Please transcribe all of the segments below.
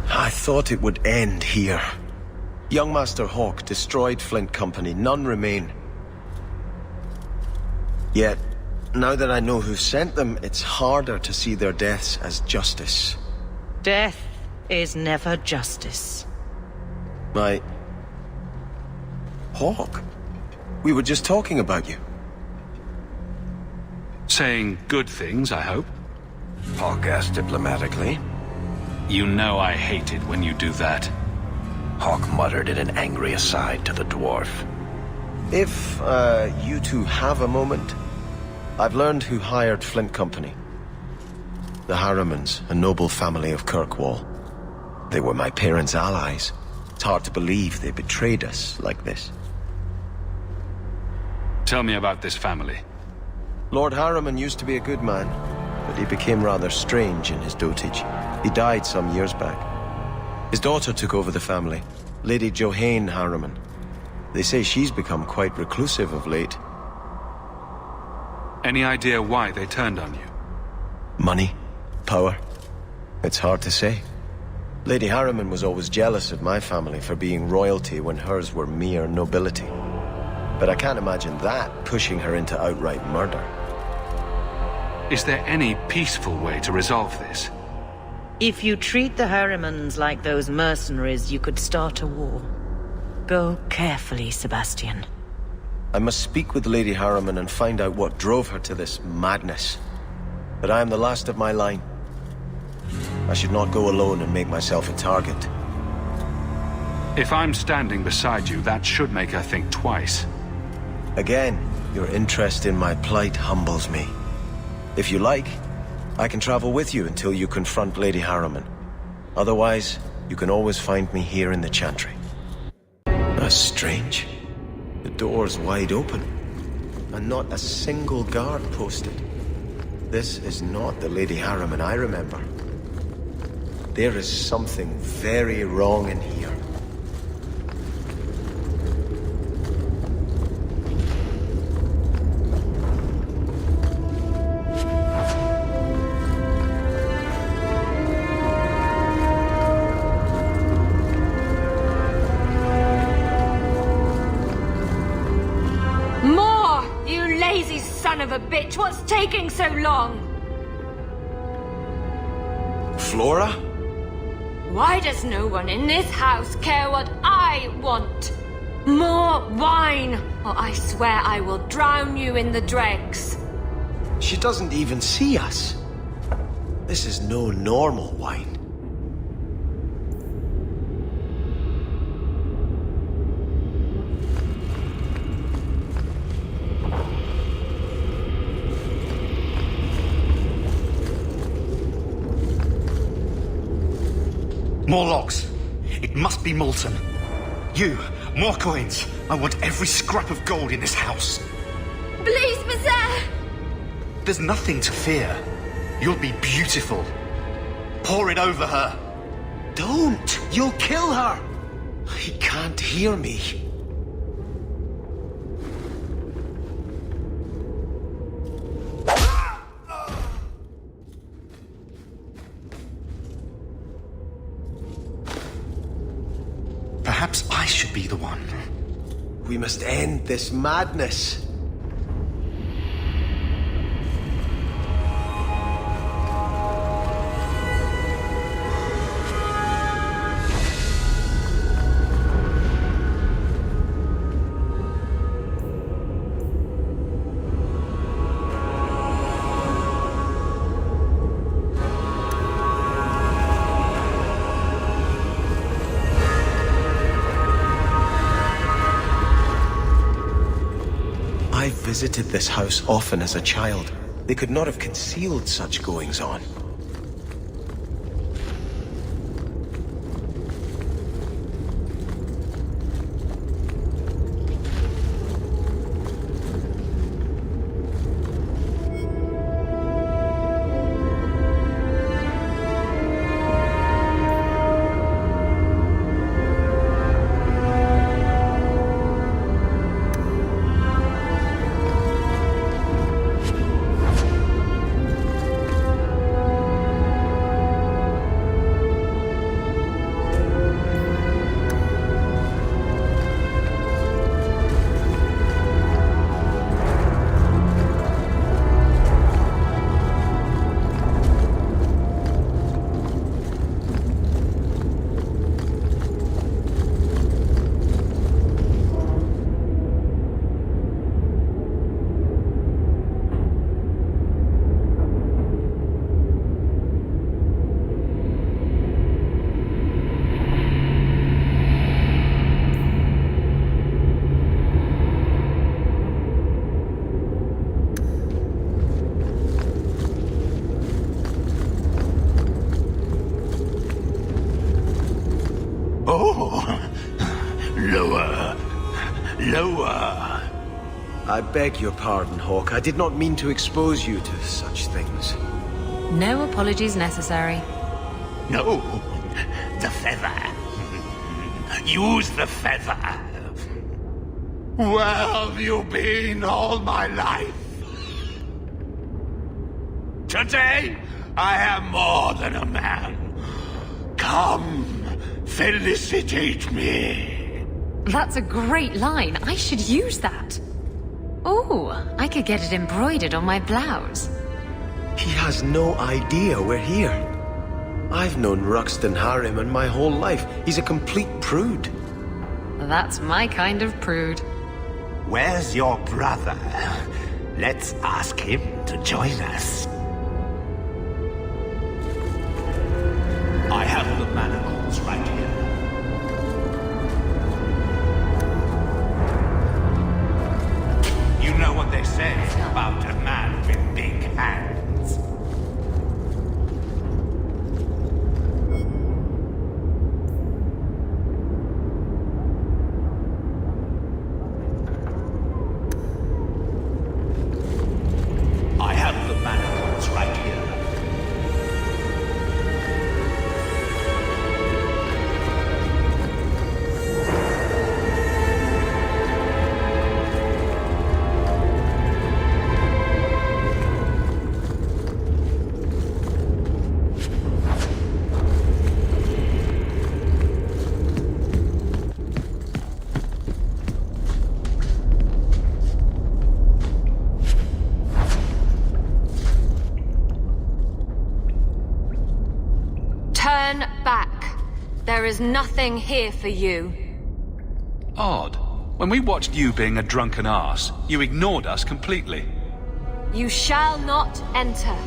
I thought it would end here. Young Master Hawke destroyed Flint Company. None remain. Yet, now that I know who sent them, it's harder to see their deaths as justice. Death is never justice. Hawke? We were just talking about you. Saying good things, I hope. Hawke asked diplomatically. You know I hate it when you do that. Hawke muttered in an angry aside to the dwarf. If, you two have a moment, I've learned who hired Flint Company. The Harrimans, a noble family of Kirkwall. They were my parents' allies. It's hard to believe they betrayed us like this. Tell me about this family. Lord Harriman used to be a good man, but he became rather strange in his dotage. He died some years back. His daughter took over the family, Lady Johanne Harriman. They say she's become quite reclusive of late. Any idea why they turned on you? Money? Power? It's hard to say. Lady Harriman was always jealous of my family for being royalty when hers were mere nobility. But I can't imagine that pushing her into outright murder. Is there any peaceful way to resolve this? If you treat the Harrimans like those mercenaries, you could start a war. Go carefully, Sebastian. I must speak with Lady Harriman and find out what drove her to this madness. But I am the last of my line. I should not go alone and make myself a target. If I'm standing beside you, that should make her think twice. Again, your interest in my plight humbles me. If you like, I can travel with you until you confront Lady Harriman. Otherwise, you can always find me here in the Chantry. That's strange. The door's wide open, and not a single guard posted. This is not the Lady Harriman I remember. There is something very wrong in here. Of a bitch, what's taking so long? Flora? Why does no one in this house care what I want? More wine, or I swear I will drown you in the dregs. She doesn't even see us. This is no normal wine. More logs. It must be molten. You, more coins. I want every scrap of gold in this house. Please, Monsieur! There's nothing to fear. You'll be beautiful. Pour it over her. Don't! You'll kill her! He can't hear me. Perhaps I should be the one. We must end this madness. I visited this house often as a child. They could not have concealed such goings-on. Lower. I beg your pardon, Hawke. I did not mean to expose you to such things. No apologies necessary. No, the feather. Use the feather. Where have you been all my life? Today, I am more than a man. Come, felicitate me. That's a great line. I should use that. Oh, I could get it embroidered on my blouse. He has no idea we're here. I've known Ruxton Harriman my whole life. He's a complete prude. That's my kind of prude. Where's your brother? Let's ask him to join us. I have the manacles right here. You know what they say about a man with big hands. I have the manacles right here. Turn back. There is nothing here for you. Odd. When we watched you being a drunken arse, you ignored us completely. You shall not enter.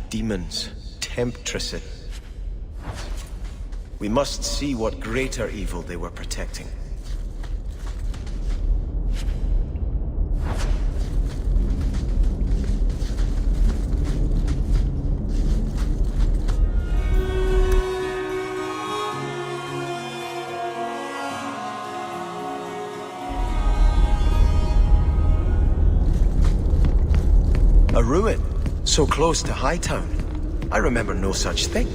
Demons, temptresses. We must see what greater evil they were protecting. A ruin, so close to Hightown. I remember no such thing.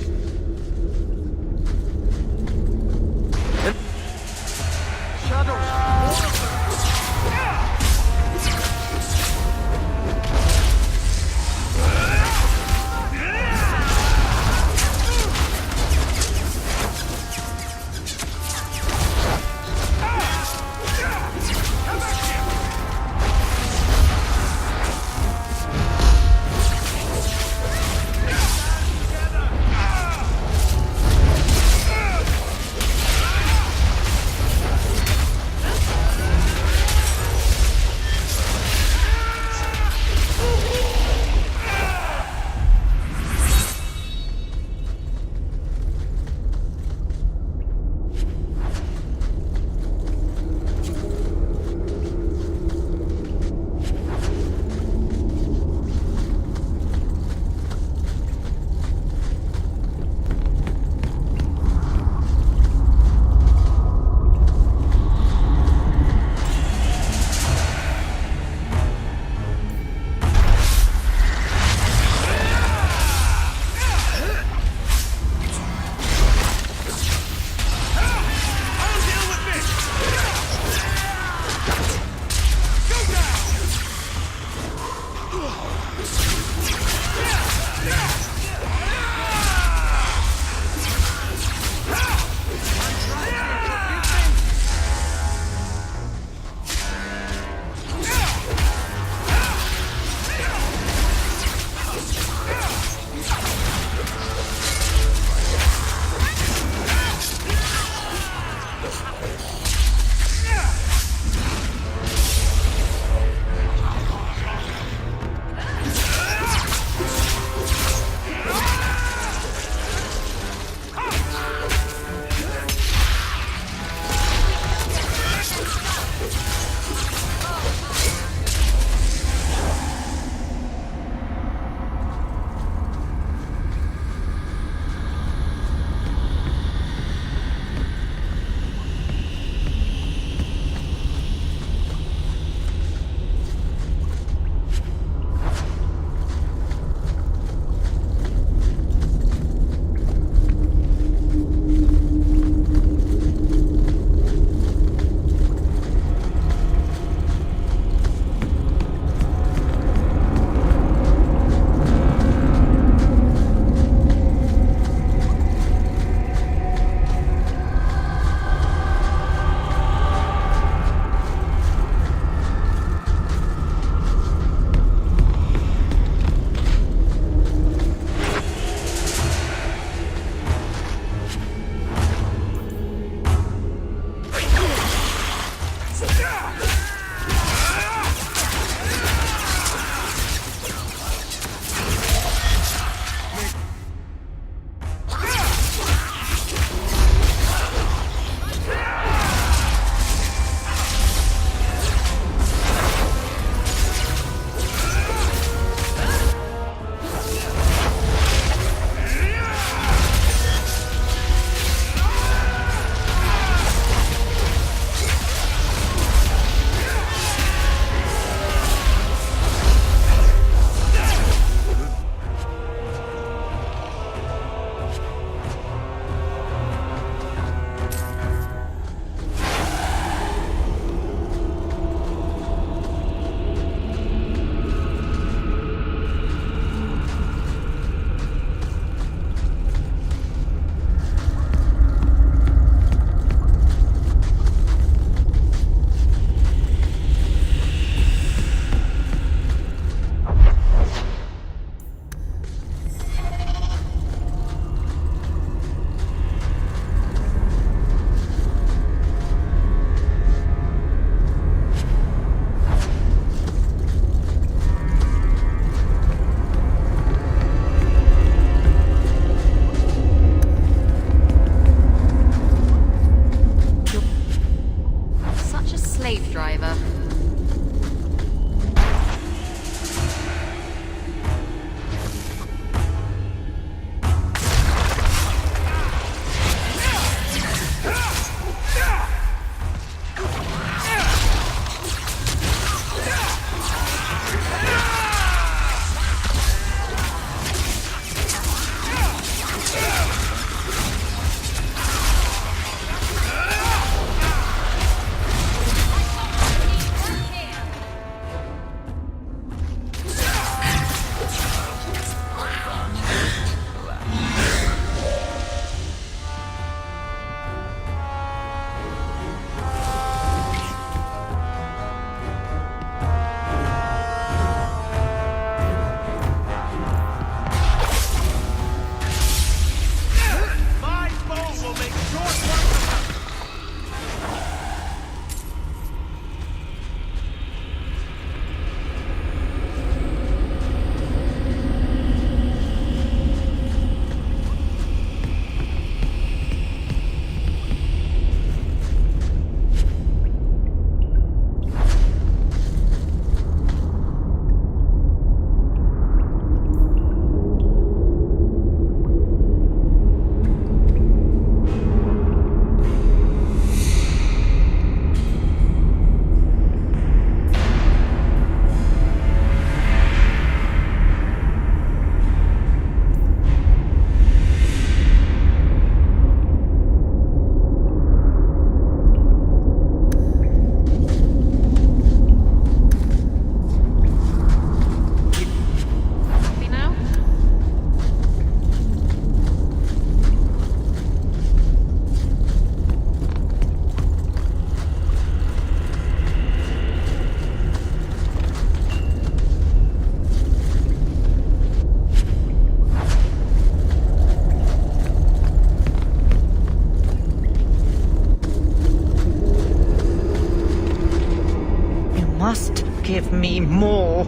give me more.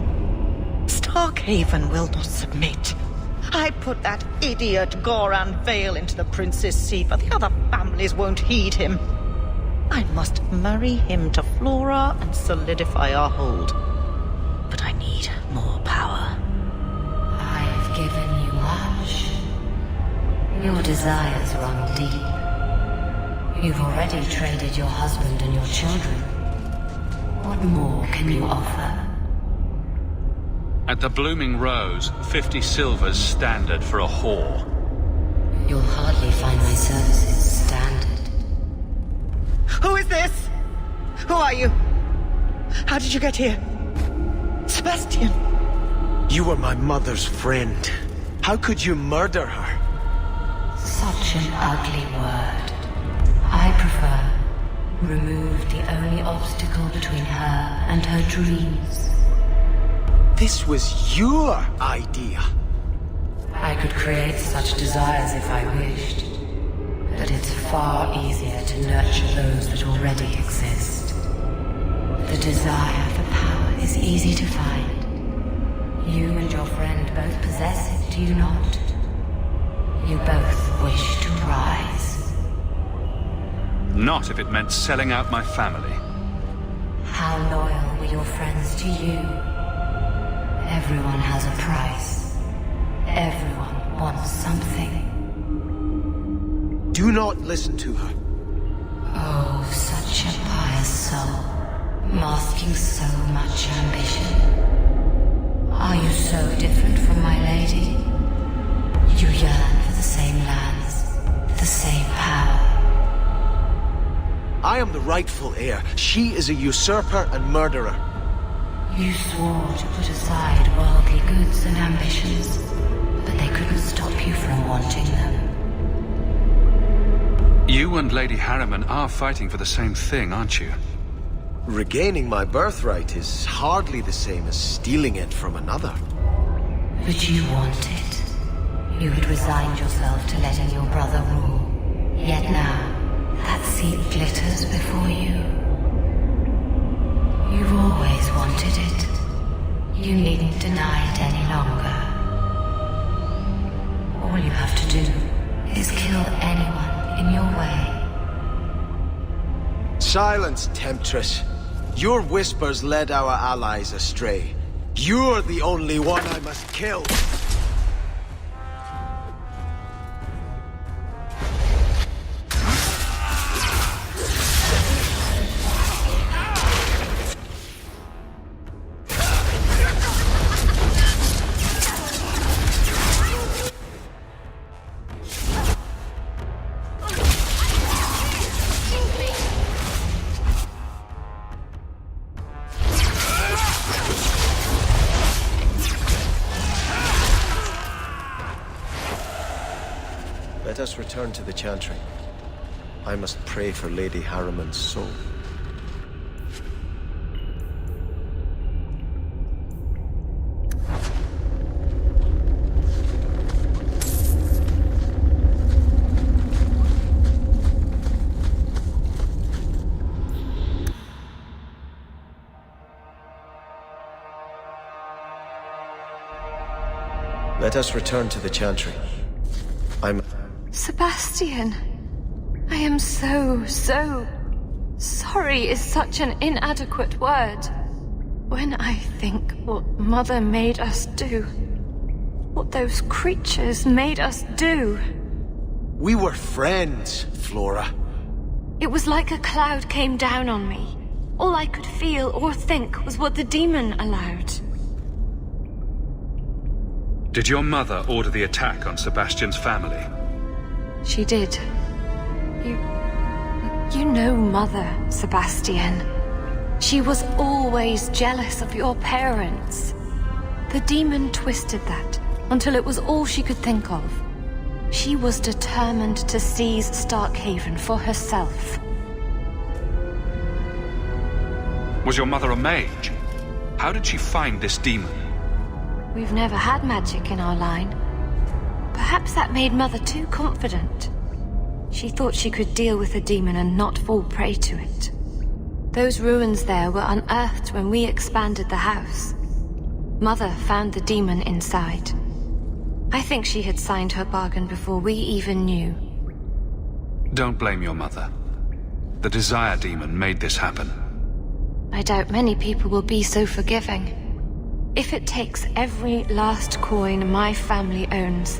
Starkhaven will not submit. I put that idiot Goran Vale into the Prince's Sea, but the other families won't heed him. I must marry him to Flora and solidify our hold. But I need more power. I've given you much. Your desires run deep. You've already traded your husband and your children. What more can you offer? At the Blooming Rose, 50 silvers standard for a whore. You'll hardly find my services standard. Who is this? Who are you? How did you get here? Sebastian! You were my mother's friend. How could you murder her? Such an ugly word. I prefer remove the only obstacle between her and her dreams. This was your idea. I could create such desires if I wished, but it's far easier to nurture those that already exist. The desire for power is easy to find. You and your friend both possess it, do you not? You both wish to rise. Not if it meant selling out my family. How loyal were your friends to you? Everyone has a price. Everyone wants something. Do not listen to her. Oh, such a pious soul, masking so much ambition. Are you so different from my lady? You yearn for the same lands, the same power. I am the rightful heir. She is a usurper and murderer. You swore to put aside worldly goods and ambitions, but they couldn't stop you from wanting them. You and Lady Harriman are fighting for the same thing, aren't you? Regaining my birthright is hardly the same as stealing it from another. But you want it. You had resigned yourself to letting your brother rule. Yet now, that seat glitters before you. You've always wanted it. You needn't deny it any longer. All you have to do is kill anyone in your way. Silence, Temptress. Your whispers led our allies astray. You're the only one I must kill. Let us return to the Chantry. I must pray for Lady Harriman's soul. Let us return to the Chantry. Sebastian, I am so sorry is such an inadequate word. When I think what Mother made us do, what those creatures made us do. We were friends, Flora. It was like a cloud came down on me. All I could feel or think was what the demon allowed. Did your mother order the attack on Sebastian's family? She did. You know Mother, Sebastian. She was always jealous of your parents. The demon twisted that until it was all she could think of. She was determined to seize Starkhaven for herself. Was your mother a mage? How did she find this demon? We've never had magic in our line. Perhaps that made Mother too confident. She thought she could deal with the demon and not fall prey to it. Those ruins there were unearthed when we expanded the house. Mother found the demon inside. I think she had signed her bargain before we even knew. Don't blame your mother. The Desire Demon made this happen. I doubt many people will be so forgiving. If it takes every last coin my family owns,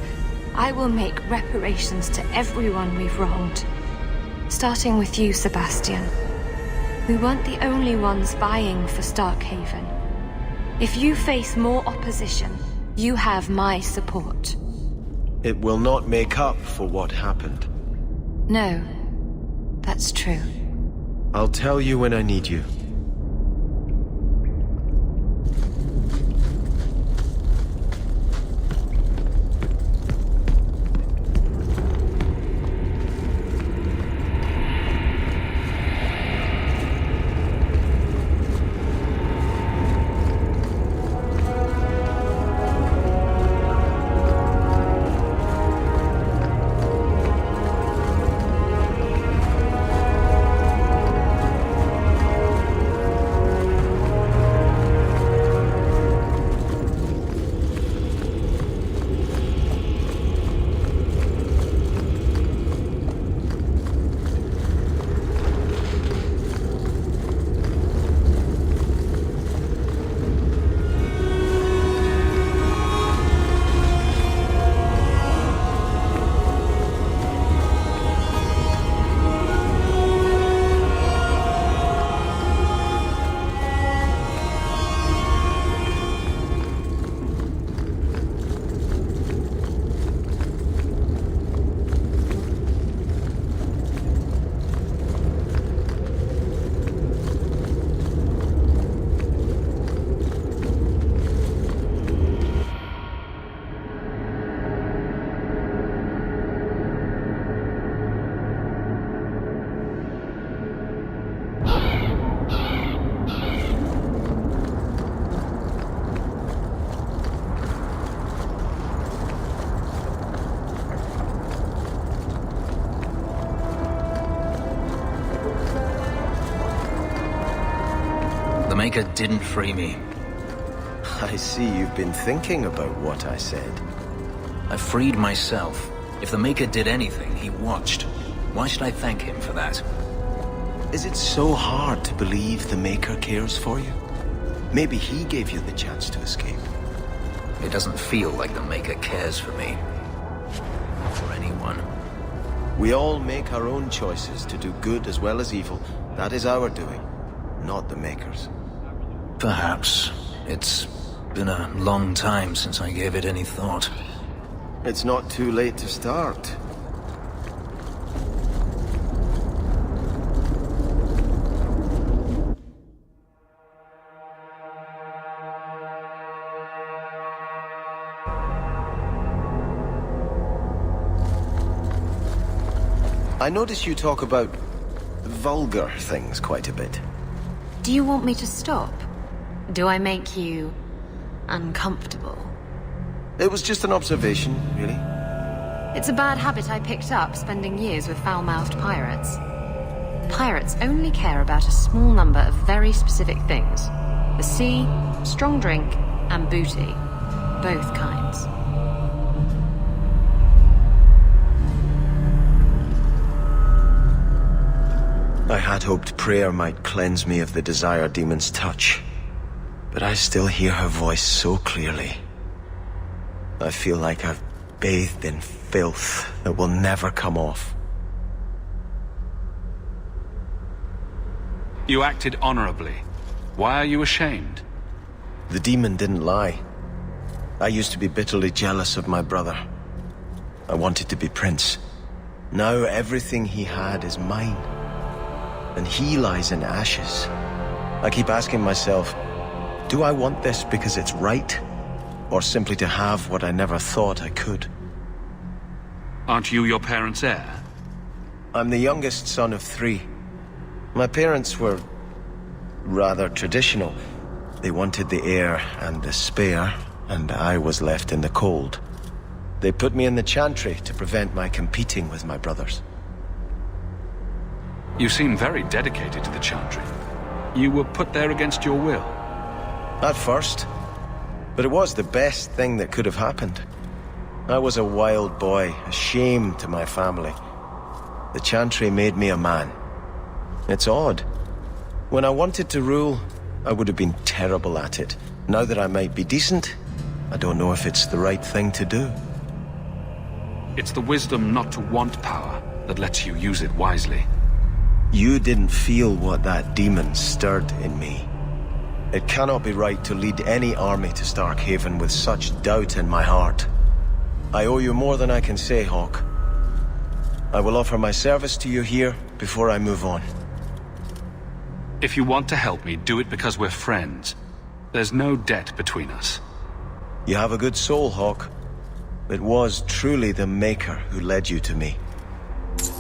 I will make reparations to everyone we've wronged. Starting with you, Sebastian. We weren't the only ones vying for Starkhaven. If you face more opposition, you have my support. It will not make up for what happened. No, that's true. I'll tell you when I need you. The Maker didn't free me. I see you've been thinking about what I said. I freed myself. If the Maker did anything, he watched. Why should I thank him for that? Is it so hard to believe the Maker cares for you? Maybe he gave you the chance to escape. It doesn't feel like the Maker cares for me. For anyone. We all make our own choices to do good as well as evil. That is our doing, not the Maker's. Perhaps. It's been a long time since I gave it any thought. It's not too late to start. I notice you talk about vulgar things quite a bit. Do you want me to stop? Do I make you uncomfortable? It was just an observation, really. It's a bad habit I picked up spending years with foul-mouthed pirates. Pirates only care about a small number of very specific things. The sea, strong drink, and booty. Both kinds. I had hoped prayer might cleanse me of the Desire Demon's touch. But I still hear her voice so clearly. I feel like I've bathed in filth that will never come off. You acted honorably. Why are you ashamed? The demon didn't lie. I used to be bitterly jealous of my brother. I wanted to be prince. Now everything he had is mine. And he lies in ashes. I keep asking myself, do I want this because it's right? Or simply to have what I never thought I could? Aren't you your parents' heir? I'm the youngest son of 3. My parents were rather traditional. They wanted the heir and the spare, and I was left in the cold. They put me in the chantry to prevent my competing with my brothers. You seem very dedicated to the Chantry. You were put there against your will. At first. But it was the best thing that could have happened. I was a wild boy, a shame to my family. The Chantry made me a man. It's odd. When I wanted to rule, I would have been terrible at it. Now that I might be decent, I don't know if it's the right thing to do. It's the wisdom not to want power that lets you use it wisely. You didn't feel what that demon stirred in me. It cannot be right to lead any army to Starkhaven with such doubt in my heart. I owe you more than I can say, Hawke. I will offer my service to you here before I move on. If you want to help me, do it because we're friends. There's no debt between us. You have a good soul, Hawke. It was truly the Maker who led you to me.